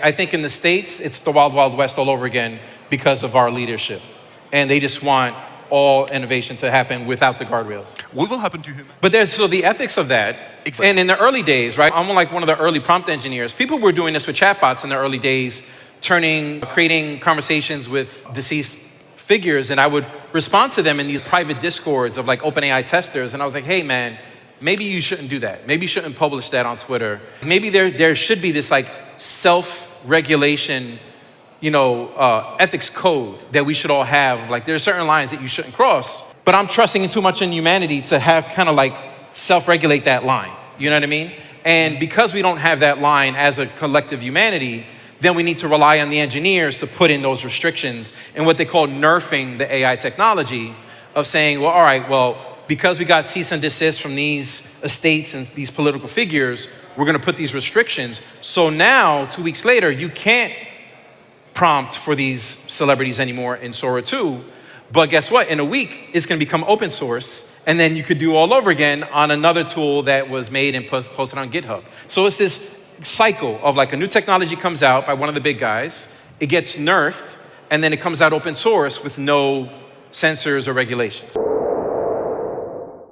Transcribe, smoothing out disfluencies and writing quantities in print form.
I think in the States, it's the wild, wild west all over again because of our leadership. And they just want all innovation to happen without the guardrails. What will happen to humans? But there's so the ethics of that. Exactly. And in the early days, right, I'm like one of the early prompt engineers. People were doing this with chatbots in the early days, creating conversations with deceased figures, and I would respond to them in these private discords of like OpenAI testers, and I was like, hey man, maybe you shouldn't do that. Maybe you shouldn't publish that on Twitter. Maybe there should be this like self-regulation, ethics code that we should all have. Like there are certain lines that you shouldn't cross, but I'm trusting too much in humanity to have kind of like self-regulate that line. You know what I mean? And because we don't have that line as a collective humanity, then we need to rely on the engineers to put in those restrictions and what they call nerfing the AI technology of saying, well, all right, well, because we got cease and desist from these estates and these political figures, we're gonna put these restrictions. So now, 2 weeks later, you can't prompt for these celebrities anymore in Sora 2, but guess what? In a week, it's gonna become open source, and then you could do all over again on another tool that was made and posted on GitHub. So it's this cycle of like a new technology comes out by one of the big guys, it gets nerfed, and then it comes out open source with no censors or regulations.